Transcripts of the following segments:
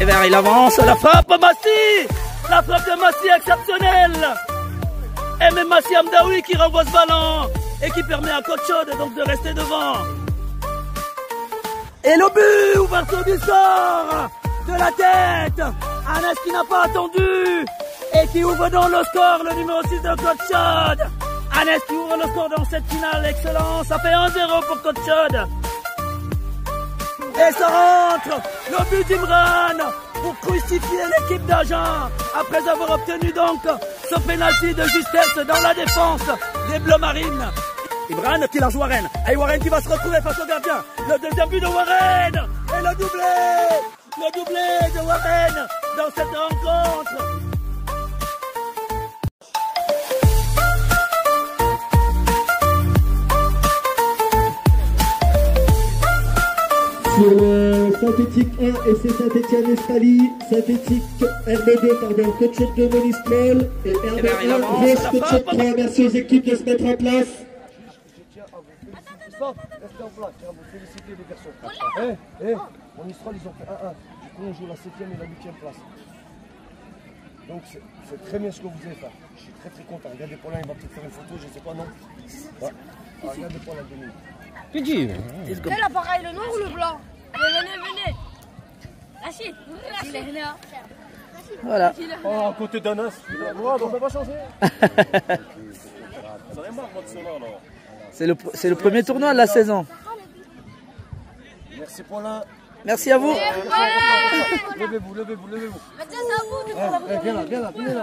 Et vers il avance, la frappe Massi. La frappe de Massi exceptionnelle. Et même Massi Amdaoui qui renvoie ce ballon et qui permet à Côte Chaude donc de rester devant. Et le but, ouverture du score de la tête. Anas qui n'a pas attendu et qui ouvre donc le score, le numéro 6 de Côte Chaude. Anas qui ouvre le score dans cette finale, excellent. Ça fait 1-0 pour Côte Chaude. Et ça rentre, le but d'Imran pour crucifier l'équipe d'Agen après avoir obtenu donc ce pénalty de justesse dans la défense des Bleus Marines. Imran qui lance Warren, et Warren qui va se retrouver face au gardien. Le deuxième but de Warren et le doublé de Warren dans cette rencontre. Sur le Synthétique 1 et c'est Saint-Etienne-Espali, Synthétique RB2, pardon, Côte Chaude de Monismol et RB1, Vos Côte Chaude 3. Merci aux équipes de se mettre en place. Stop, restez en place, vous félicitez les garçons. Monismol, ils ont fait 1-1. Du coup, on joue la 7e et la 8e place. Donc c'est très bien ce que vous avez fait. Je suis très très content. Regardez Paulin, il va peut-être faire une photo, je sais pas, non? Ouais. Regardez Paulin, 2 minutes. Quel appareil, le noir ou le blanc? Venez. Rachid, il est là. Voilà. Oh, à côté d'Anas. On ne peut pas changer. C'est le premier tournoi de la saison. Merci Paulin. Merci à vous. Levez-vous. Mais tiens, c'est à vous. Viens là. Venez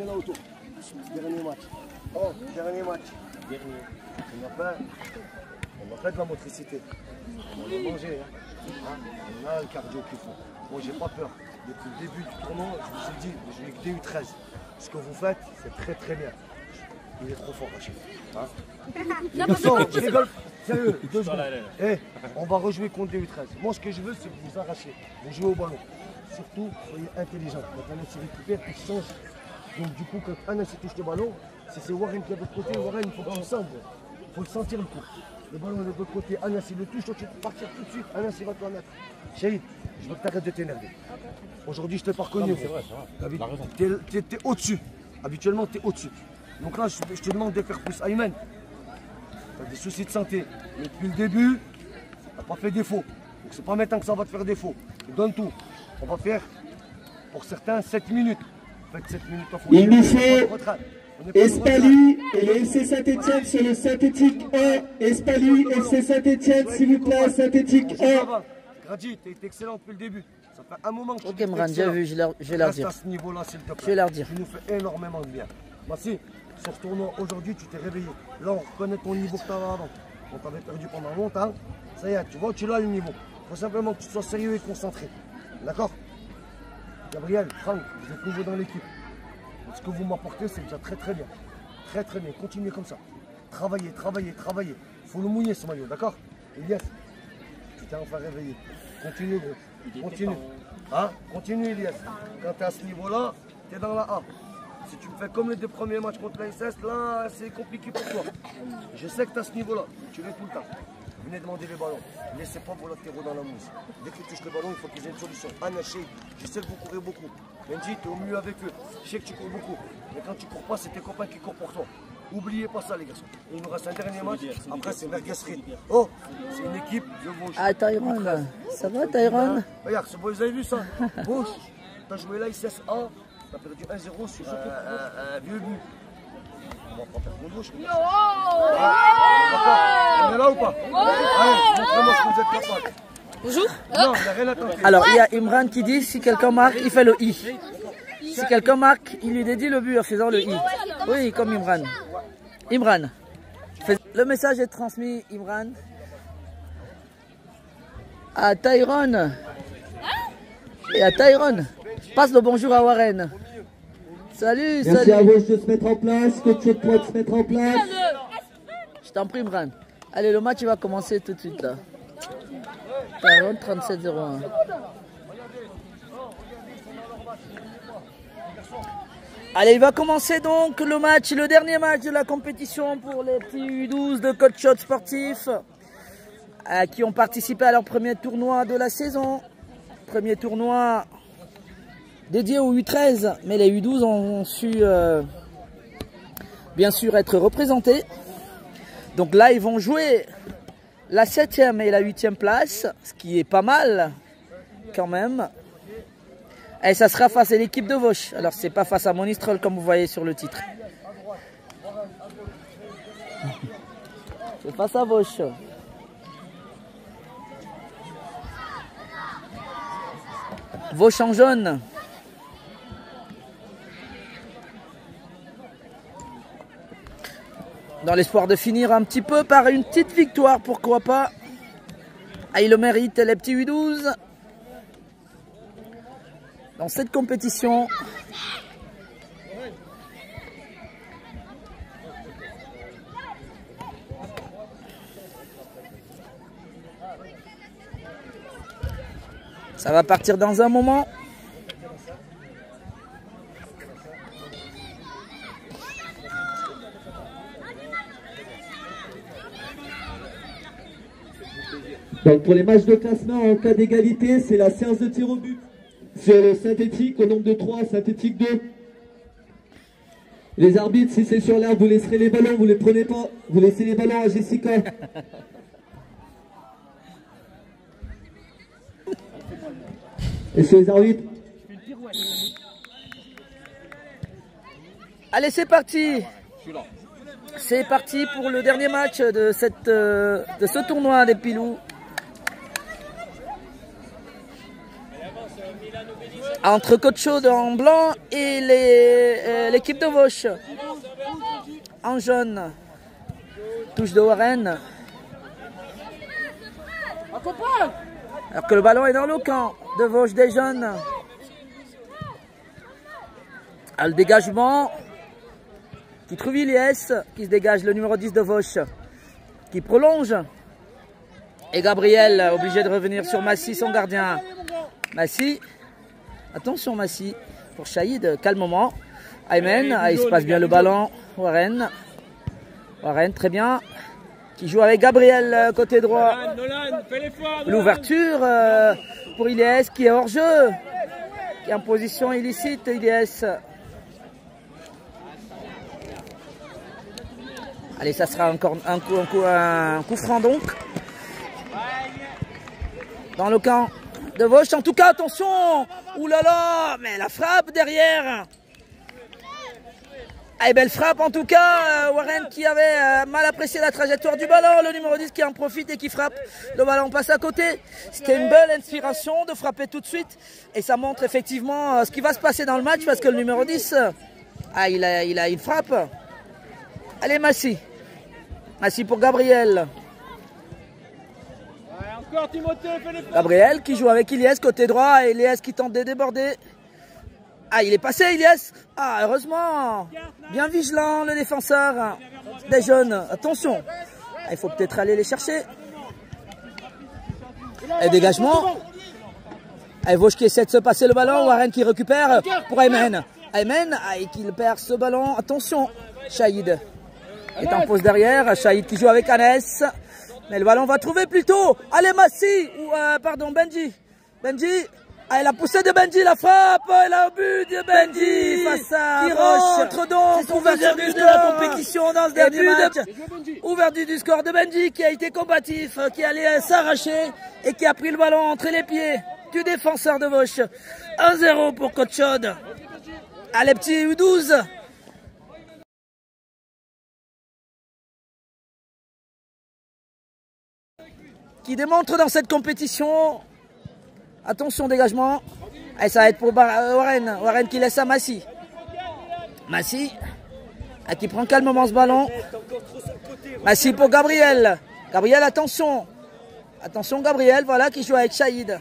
là autour. Dernier match. On a pas de la motricité. On va manger. On a le cardio qu'il faut. Moi, j'ai pas peur. Depuis le début du tournoi, je vous ai dit, je n'ai que DU13. Ce que vous faites, c'est très très bien. Il est trop fort, Rachid. Je rigole. Sérieux, 2 secondes. On va rejouer contre DU13. Moi, ce que je veux, c'est que vous arrachiez. Vous jouez au ballon. Surtout, soyez intelligents. Quand Anas il récupère, il change. Donc, du coup, quand Anas touche le ballon, si c'est Warren qui est de l'autre côté, Warren, il faut que tu le sentes. Il faut le sentir le coup. Le ballon est de l'autre côté, Anas il le touche, toi tu peux partir tout de suite, Anas il va te la mettre. Chérie, je veux que tu arrêtes de t'énerver. Aujourd'hui, je t'ai pas reconnu. C'est vrai. Tu es au-dessus. Habituellement, tu es au-dessus. Donc là, je te demande de faire plus. Ayman, tu as des soucis de santé. Mais depuis le début, tu n'as pas fait défaut. Donc c'est pas maintenant que ça va te faire défaut. Donne tout. On va faire, pour certains, 7 minutes. Faites 7 minutes en Il nous faut Espali et le FC Saint-Etienne sur le Synthétique 1. Espali, FC Saint-Etienne, s'il vous plaît, Synthétique 1. Grady, tu es excellent depuis le début. Ça fait un moment que tu Ok, Imran, j'ai vu, je vais leur dire. Je vais leur dire. Tu nous fais énormément de bien. Merci. Sur ce tournoi, aujourd'hui, tu t'es réveillé. Là, on reconnaît ton niveau que tu avais avant. On t'avait perdu pendant longtemps. Ça y est, tu vois, tu l'as le niveau. Il faut simplement que tu sois sérieux et concentré. D'accord? Gabriel, Franck, vous êtes nouveau dans l'équipe. Ce que vous m'apportez, c'est déjà très très bien. Très très bien. Continuez comme ça. Travaillez. Il faut le mouiller ce maillot, d'accord? Elias, tu t'es enfin réveillé. Continue, gros. Continue. Hein? Continue, Elias. Quand tu es à ce niveau-là, tu es dans la A. Si tu me fais comme les 2 premiers matchs contre la SS, là, c'est compliqué pour toi. Je sais que tu as ce niveau-là. Tu l'es tout le temps. Venez demander les ballons. Laissez pas vos latéraux dans la mousse. Dès qu'ils touchent le ballon, il faut qu'ils aient une solution. Anna, je sais que vous courez beaucoup. Benji, tu es au mieux avec eux. Je sais que tu cours beaucoup. Mais quand tu cours pas, c'est tes copains qui courent pour toi. Oubliez pas ça, les garçons. Et il nous reste un dernier match. Après, c'est Mergasserie. Oh, c'est une équipe de Vosges. Ah, Tyron, ça va, Tyron? Regarde, vous avez vu ça? Vosges, tu as joué là, ICSA. Tu as perdu 1-0 sur un vieux but. On va pas faire contre Vosges. On est là ou pas? Allez, montrez-moi ce que vous êtes capable. Bonjour. Non, il n'y a rien à tenter. Alors, il y a Imran qui dit si quelqu'un marque, il fait le I. Si quelqu'un marque, il lui dédie le but en faisant le I. Oui, comme Imran. Imran. Le message est transmis, Imran. À Tyron. Et à Tyron. Passe le bonjour à Warren. Salut, Merci à vous de se mettre en place, Côte Chaude de se mettre en place. Je t'en prie, Imran. Allez, le match il va commencer tout de suite là. Tyron 37-01. Allez, il va commencer donc le match, le dernier match de la compétition pour les petits U12 de Côte Chaude sportifs qui ont participé à leur premier tournoi de la saison. Premier tournoi dédié aux U13, mais les U12 ont su bien sûr être représentés. Donc là, ils vont jouer la 7e et la 8e place, ce qui est pas mal quand même. Et ça sera face à l'équipe de Vauche. Alors, c'est pas face à Monistrol comme vous voyez sur le titre. C'est face à Vauche. Vauche en jaune. Dans l'espoir de finir un petit peu par une petite victoire, pourquoi pas. Ah, il le mérite, les petits U12. Dans cette compétition. Ça va partir dans un moment. Donc pour les matchs de classement en cas d'égalité, c'est la séance de tir au but. Sur le synthétique, au nombre de 3, synthétique 2. Les arbitres, si c'est sur l'herbe, vous laisserez les ballons, vous les prenez pas. Vous laissez les ballons à Jessica. Et sur les arbitres. Allez, c'est parti. C'est parti pour le dernier match de ce tournoi des Pilous. Entre Côte Chaude en blanc et l'équipe de Vauche en jaune. Touche de Warren. Alors que le ballon est dans le camp de Vauche des jeunes. Le dégagement qui trouve Iliès, qui se dégage, le numéro 10 de Vauche, qui prolonge. Et Gabriel, obligé de revenir sur Massy, son gardien. Massy, attention Massy, pour Shahid, calmement. Aymen, il se passe bien le ballon. Warren, très bien. Qui joue avec Gabriel, côté droit. L'ouverture pour Iliès, qui est hors jeu. Qui est en position illicite, Iliès. Allez, ça sera encore un coup franc donc. Dans le camp de Vauche. En tout cas, attention. Ouh là là, mais la frappe derrière. Ah, belle frappe en tout cas. Warren qui avait mal apprécié la trajectoire du ballon. Le numéro 10 qui en profite et qui frappe. Le ballon passe à côté. C'était une belle inspiration de frapper tout de suite. Et ça montre effectivement ce qui va se passer dans le match parce que le numéro 10, il a une frappe. Allez, Massy. Massy pour Gabriel. Gabriel qui joue avec Iliès côté droit. Et Iliès qui tente de déborder. Ah, il est passé, Iliès. Ah, heureusement. Bien vigilant, le défenseur des jeunes. Attention. Ah, il faut peut-être aller les chercher. Et dégagement. Et Vauche qui essaie de se passer le ballon. Warren qui récupère pour Aymen. Aymen qui perd ce ballon. Attention. Shahid est en pause derrière. Shahid qui joue avec Anès. Mais le ballon va trouver plutôt. Allez, Massy. Pardon, Benji. Benji. Ah, la poussée de Benji, la frappe, et la but de Benji face à qui rentre donc, ouverture de la compétition dans ce dernier match. Ouverture du score de Benji qui a été combatif, qui allait s'arracher et qui a pris le ballon entre les pieds du défenseur de Vauche. 1-0 pour Côte Chaude. Allez, petit U12. Qui démontre dans cette compétition. Attention, dégagement. Et ça va être pour Warren. Warren qui laisse à Massy. Massy qui prend calmement ce ballon. Massy pour Gabriel. Gabriel, attention. Attention, Gabriel, voilà, qui joue avec Shahid.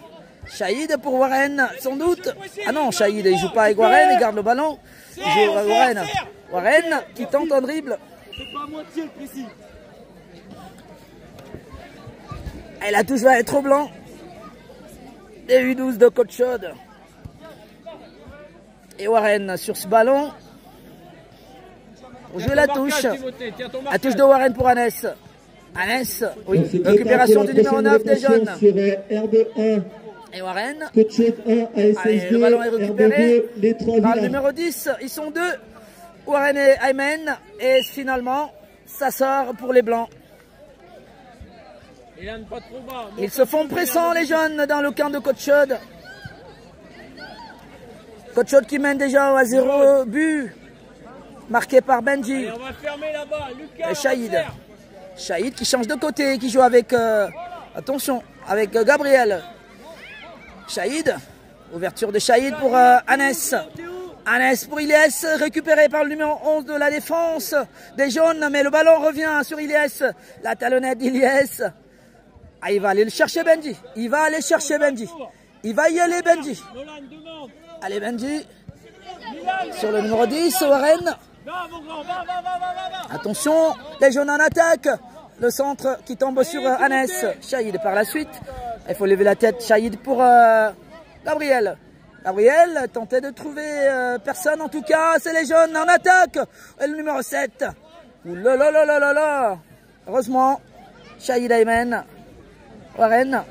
Shahid pour Warren, sans doute. Ah non, Shahid, il joue pas avec Warren, il garde le ballon. Il joue avec Warren. Warren qui tente un dribble. Et la touche va être au blanc. Et U12 de Côte Chaude. Et Warren sur ce ballon. Pour jouer la touche. La touche de Warren pour Anès. Anès, oui. Récupération du numéro 9 des jeunes. Et Warren. Coach 1, Allez, le ballon est ASSD, récupéré RB2, les 3 par le villages. numéro 10. Ils sont deux. Warren et Ayman. Et finalement, ça sort pour les Blancs. Ils se font pressants, les jeunes, dans le camp de Coach Chaude. Coach Chaude qui mène déjà à 0 but. Marqué par Benji. On va fermer là-bas. Lucas, Et Shahid. Shahid qui change de côté, qui joue avec, attention, avec Gabriel. Shahid. Ouverture de Shahid pour Anes. Anes pour Ilyes, récupéré par le numéro 11 de la défense des jaunes. Mais le ballon revient sur Ilyes. La talonnette d'Ilyes. Ah, il va aller le chercher Benji. Il va aller chercher Benji. Il va y aller Benji. Allez Benji. Sur le numéro 10, Warren. Attention, les jaunes en attaque. Le centre qui tombe sur Anes. Shahid par la suite. Il faut lever la tête. Shahid pour Gabriel. Gabriel tentait de trouver personne. En tout cas, c'est les jaunes en attaque. Et le numéro 7. Oulala. Heureusement, Shahid Ayman. Warren.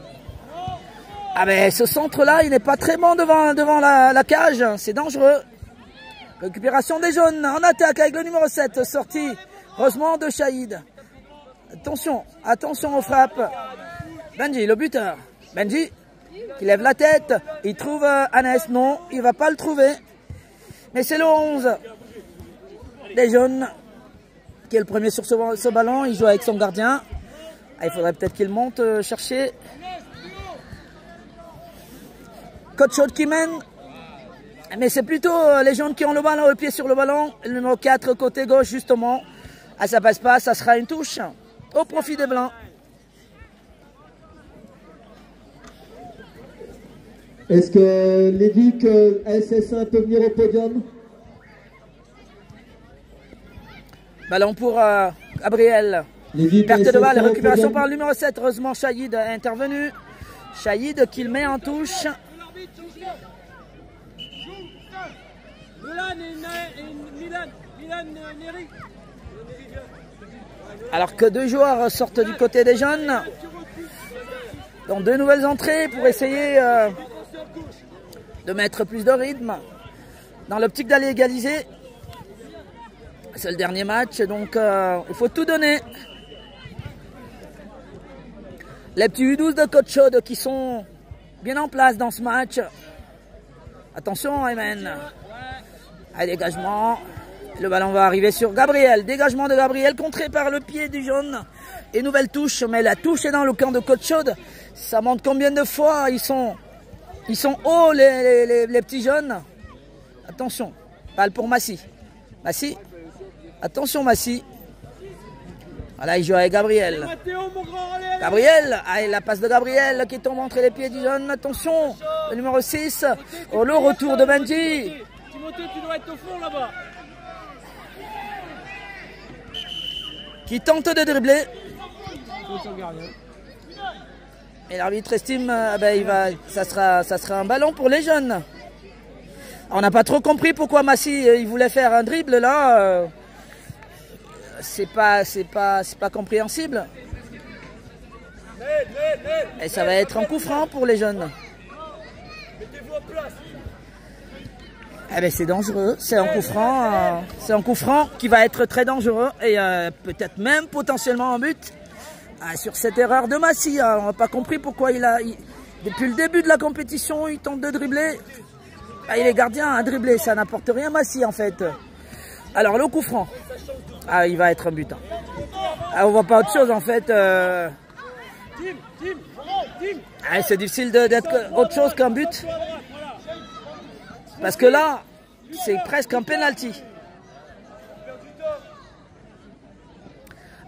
Ah mais ce centre-là, il n'est pas très bon devant la cage. C'est dangereux. Récupération des jaunes en attaque avec le numéro 7. Sortie, heureusement, de Shahid. Attention aux frappes. Benji, le buteur. Benji, qui lève la tête. Il trouve Anes. Non, il ne va pas le trouver. Mais c'est le 11 des jaunes qui est le premier sur ce ballon. Il joue avec son gardien. Ah, il faudrait peut-être qu'il monte chercher. Coach Chaude qui mène. Mais c'est plutôt les jaunes qui ont le ballon, le pied sur le ballon. Le numéro 4 côté gauche justement. Ah, ça passe pas, ça sera une touche au profit des Blancs. Est-ce que l'éduc SS1 peut venir au podium? Ballon pour Gabriel. Perte de balle, récupération par le numéro 7. Heureusement, Shahid est intervenu. Shahid qui le met en touche. Alors que deux joueurs sortent du côté des jeunes. Dans deux nouvelles entrées pour essayer de mettre plus de rythme. Dans l'optique d'aller égaliser. C'est le dernier match, donc il faut tout donner. Les petits U12 de Coach Chaude qui sont bien en place dans ce match. Attention, Ayman. Allez, dégagement. Le ballon va arriver sur Gabriel. Dégagement de Gabriel, contré par le pied du jaune. Et nouvelle touche, mais la touche est dans le camp de Coach Chaude. Ça montre combien de fois ils sont hauts, les petits jeunes. Attention, balle pour Massy. Massy. Attention, Massy. Voilà, il joue avec Gabriel. Gabriel, allez, la passe de Gabriel qui tombe entre les pieds du jaune. Attention, le numéro 6. Oh, le retour de Benji. Timothée, tu dois être au fond là-bas. Qui tente de dribbler. Et l'arbitre estime ça sera un ballon pour les jeunes. On n'a pas trop compris pourquoi Massy il voulait faire un dribble là. C'est pas compréhensible. Et ça va être un coup franc pour les jeunes. Eh ben c'est dangereux, c'est un coup franc qui va être très dangereux et peut-être même potentiellement en but. Sur cette erreur de Massy, on n'a pas compris pourquoi depuis le début de la compétition, il tente de dribbler. Il est gardien à dribbler, ça n'apporte rien Massy en fait. Alors le coup franc, il va être un but. On voit pas autre chose en fait. C'est difficile d'être autre chose qu'un but. Parce que là, c'est presque un penalty.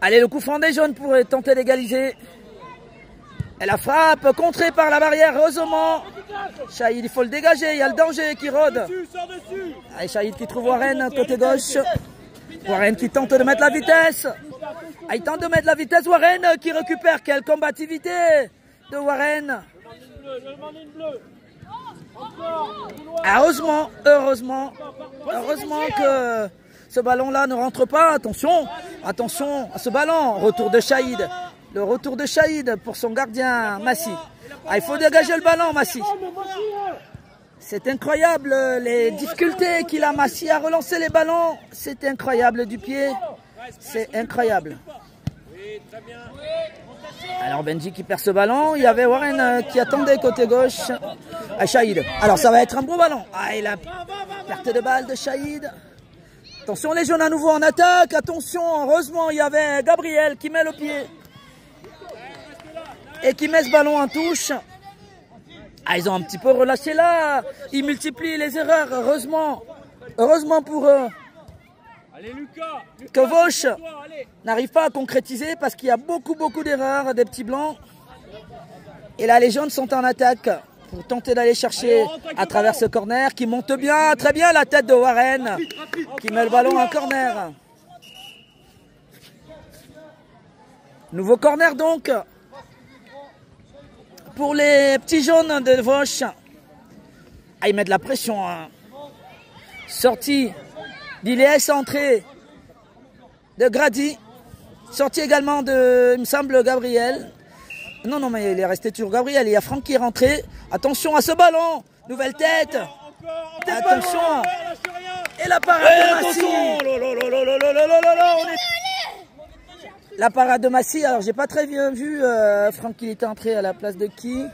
Allez, le coup franc des jaunes pour tenter d'égaliser. Et la frappe contrée par la barrière, heureusement. Shahid, il faut le dégager, il y a le danger qui rôde. Allez, Shahid qui trouve Warren côté gauche. Warren qui tente de mettre la vitesse. Il tente de mettre la vitesse, Warren qui récupère. Quelle combativité de Warren. Heureusement que ce ballon-là ne rentre pas. Attention à ce ballon. Retour de Shahid. Le retour de Shahid pour son gardien Massy. Ah, il faut dégager le ballon, Massy. C'est incroyable les difficultés qu'il a, Massy, à relancer les ballons. C'est incroyable du pied. C'est incroyable. Alors Benji qui perd ce ballon. Il y avait Warren qui attendait côté gauche. Ah, Shahid. Alors ça va être un beau ballon. Ah, il a perte de balle de Shahid. Attention les jaunes à nouveau en attaque. Attention, heureusement il y avait Gabriel qui met le pied. Et qui met ce ballon en touche. Ah, ils ont un petit peu relâché là. Ils multiplient les erreurs, heureusement. Heureusement pour eux. Que Vauche n'arrive pas à concrétiser parce qu'il y a beaucoup d'erreurs des petits blancs. Et là, les jaunes sont en attaque pour tenter d'aller chercher à travers ce corner qui monte bien, très bien la tête de Warren qui met le ballon en corner. Nouveau corner donc pour les petits jaunes de Vauche. Ah, ils mettent de la pression. Hein. Sortie d'Iliès, entrée de Grady. Sortie également de, il me semble, Gabriel. Non, mais il est resté toujours Gabriel. Il y a Franck qui est rentré. Attention à ce ballon. Nouvelle tête. Attention. Et la parade de Massy. La parade de Massy. Alors, j'ai pas très bien vu Franck qui était entré à la place de qui.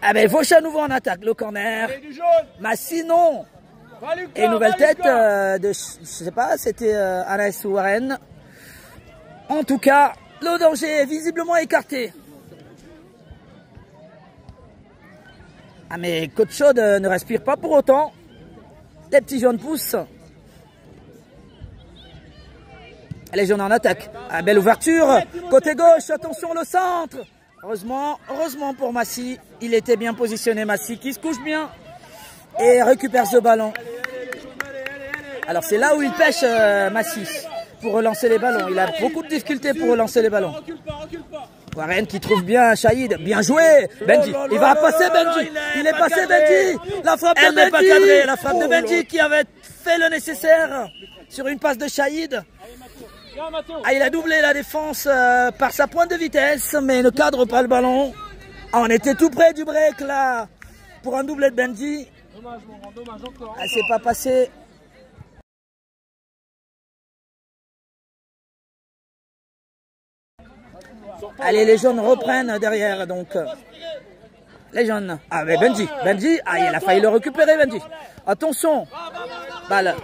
Ah ben Vauche à nouveau en attaque, le corner. Massy non. Et nouvelle tête de, je sais pas, c'était Anas ou Warren. En tout cas, le danger est visiblement écarté. Ah mais Côte Chaude ne respire pas pour autant. Les petits jaunes poussent. Les jaunes en attaque. Ah, belle ouverture. Côté gauche, attention le centre. Heureusement pour Massy, il était bien positionné, Massy qui se couche bien et récupère ce ballon. Alors c'est là où il pêche Massy pour relancer les ballons. Il a beaucoup de difficultés pour relancer les ballons. Warren qui trouve bien Shahid, bien joué. Benji, il va passer Benji. Il est passé Benji. La frappe de Benji. Pas cadré. La frappe de Benji qui avait fait le nécessaire sur une passe de Shahid. Ah, il a doublé la défense par sa pointe de vitesse, mais ne cadre pas le ballon. Ah, on était tout près du break là pour un doublé de Benji. Ah, c'est pas passé. Allez, les jaunes reprennent derrière donc. Les jaunes. Ah, mais Benji, ah, il a failli le récupérer, Benji. Attention. Balle.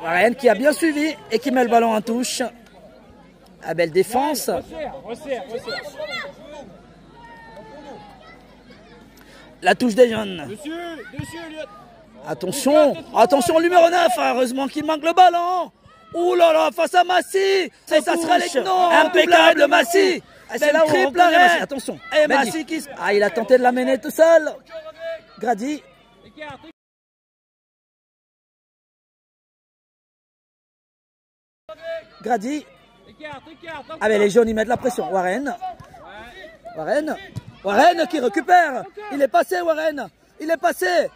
Warren qui a bien suivi et qui met le ballon en touche. Ah, belle défense. La touche des jeunes. Attention, attention, numéro 9. Heureusement qu'il manque le ballon. Ouh là là, face à Massy. Ça sera les non. Impeccable, Massy. C'est là où on reconnaît. Attention. Et Massy qui... Ah, il a tenté de l'amener tout seul. Grady. Grady. Ah mais les jaunes ils mettent la pression. Warren qui récupère. Il est passé Warren. Il est passé.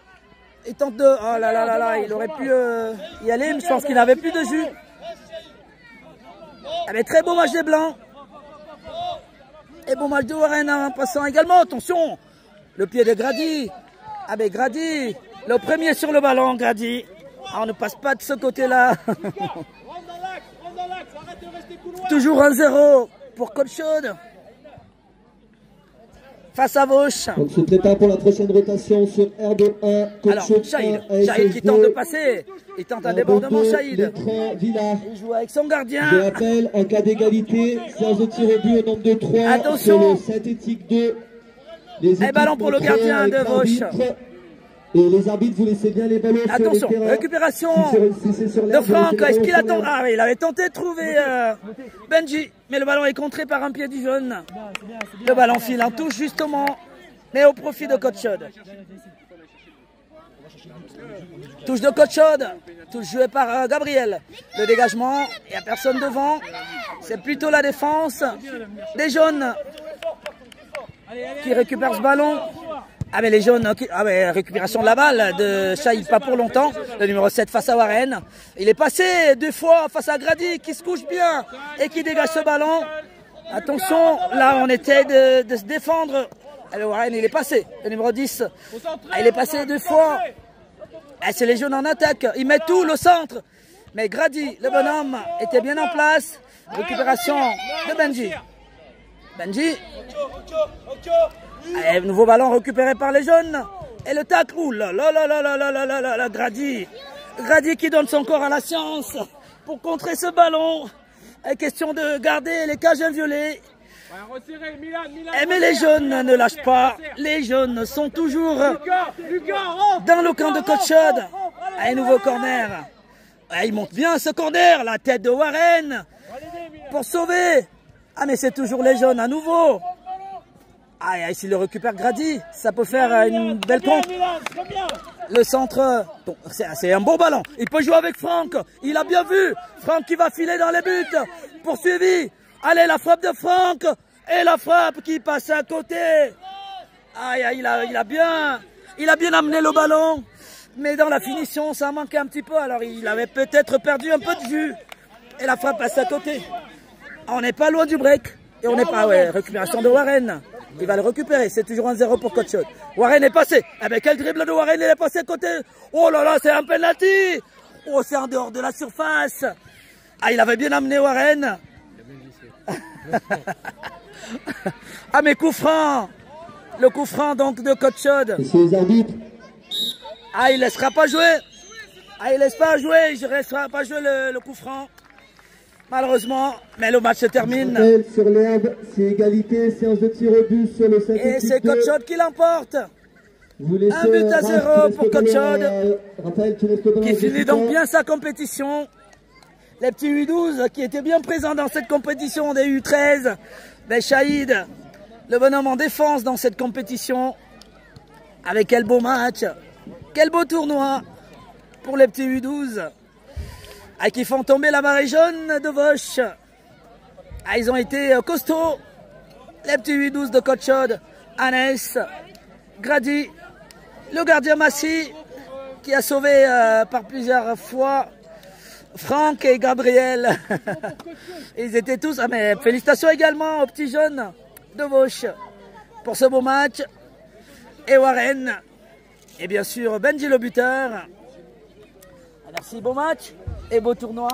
Il tente de... Oh là là là là. Il aurait pu y aller. Mais je pense qu'il n'avait plus de jus. Ah mais très beau match des Blancs. Et bon match de Warren en passant également. Attention. Le pied de Grady. Ah mais Grady. Le premier sur le ballon Grady. Ah, on ne passe pas de ce côté-là. Toujours 1-0 pour Côte Chaude. Face à Vauche. On se prépare pour la prochaine rotation sur R2-1. Alors, Shahid qui tente de passer. Il tente un débordement, Shahid. Il joue avec son gardien. Je rappelle, en cas d'égalité, séance de tir au but au nombre de 3. Attention. Sur le synthétique 2. Et ballon pour le gardien de Vauche. Et les arbitres, vous laissez bien les ballons. Attention, sur le récupération si de Franck. Est-ce qu'il attend? Ah oui, il avait tenté de trouver Benji, mais le ballon est contré par un pied du jaune. Le ballon file en touche justement, mais au profit de Côte Chaude. Touche de Côte Chaude, touche jouée par Gabriel. Le dégagement, il n'y a personne devant. C'est plutôt la défense des jaunes qui récupère ce ballon. Ah mais les jaunes, ah mais récupération de la balle de Shahid, pas pour longtemps. Le numéro 7 face à Warren. Il est passé 2 fois face à Grady qui se couche bien et qui dégage ce ballon. Attention, là on essaie de se défendre. Alors Warren il est passé, le numéro 10. Il est passé 2 fois. C'est les jaunes en attaque, ils mettent tout, le centre. Mais Grady, le bonhomme, était bien en place. Récupération de Benji. Benji. Et nouveau ballon récupéré par les jaunes. Et le tacle. Ouh là là là là là là là là là, Grady. Grady qui donne son corps à la science pour contrer ce ballon. Et question de garder les cages violets. Mais les jaunes ne lâchent pas. Les jaunes sont toujours dans le camp de Coach Chaude. Et nouveau corner. Il monte bien ce corner. La tête de Warren pour sauver. Ah mais c'est toujours les jaunes à nouveau. Ah, s'il le récupère Grady, ça peut faire une belle compte. Le centre, bon, c'est un beau ballon. Il peut jouer avec Franck. Il a bien vu. Franck qui va filer dans les buts. Poursuivi. Allez, la frappe de Franck. Et la frappe qui passe à côté. Aïe, il a bien amené le ballon. Mais dans la finition, ça manquait un petit peu. Alors, il avait peut-être perdu un peu de vue. Et la frappe passe à côté. On n'est pas loin du break. Et on n'est pas, récupération de Warren. Il va le récupérer. C'est toujours 1-0 pour Coach Chaude. Warren est passé. Eh bien, quel dribble de Warren. Il est passé à côté. Oh là là, c'est un penalty. Oh, c'est en dehors de la surface. Ah, il avait bien amené Warren. Ah, mais coup franc. Le coup franc donc de Coach Chaude. Ah, il laissera pas jouer. Ah, il laisse pas jouer. Il ne laissera pas jouer le coup franc. Malheureusement, mais le match se termine. Sur l'herbe, c'est égalité, séance de tir au but sur le synthétique. Et c'est Coach Chaude qui l'emporte. 1-0 pour Coach Chaude, qui finit donc bien sa compétition. Les petits U12 qui étaient bien présents dans cette compétition des U13. Ben Shahid, le bonhomme en défense dans cette compétition. Avec quel beau match, quel beau tournoi pour les petits U12. Ah, qui font tomber la marée jaune de Vosges. Ah, ils ont été costauds. Les petits U12 de Coach Chaude. Annès, Grady, le gardien Massy, qui a sauvé par plusieurs fois Franck et Gabriel. Ils étaient tous... Ah, mais félicitations également aux petits jeunes de Vosges pour ce beau match. Et Warren. Et bien sûr, Benji le buteur. Merci, beau match et beau tournoi.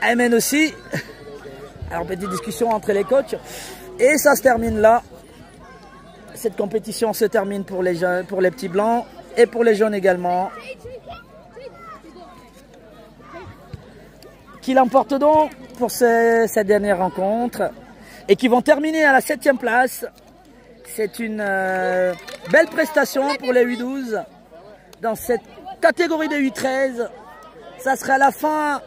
Amen aussi. Alors, petite discussion entre les coachs. Et ça se termine là. Cette compétition se termine pour les jeunes, pour les petits blancs et pour les jaunes également. Qui l'emportent donc pour cette dernière rencontre. Et qui vont terminer à la 7e place. C'est une belle prestation pour les U12 dans cette catégorie de U13. Ça sera la fin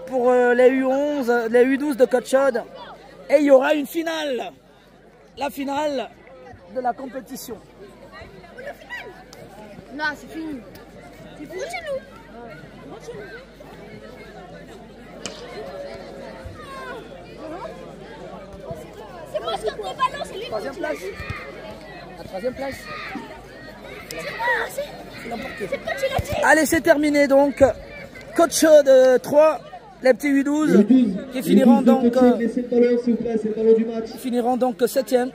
pour les U11, les U12 de Coach Chaude. Et il y aura une finale. La finale de la compétition. Non, c'est fini. C'est fini chez nous. C'est moi qui ai le ballon, c'est lui. 3e place. La 3e place. Allez, c'est terminé donc. Coach Chaude 3, les petits U12 qui finiront donc 7e.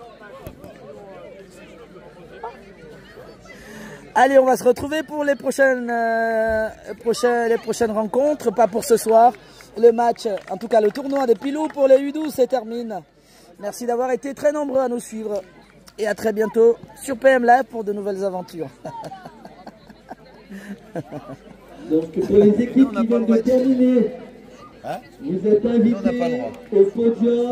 Allez, on va se retrouver pour les prochaines rencontres, pas pour ce soir. Le match, en tout cas le tournoi des Pilous pour les U12 se termine. Merci d'avoir été très nombreux à nous suivre. Et à très bientôt sur PM Live pour de nouvelles aventures. Donc pour les équipes qui viennent de terminer, vous êtes invités au podium.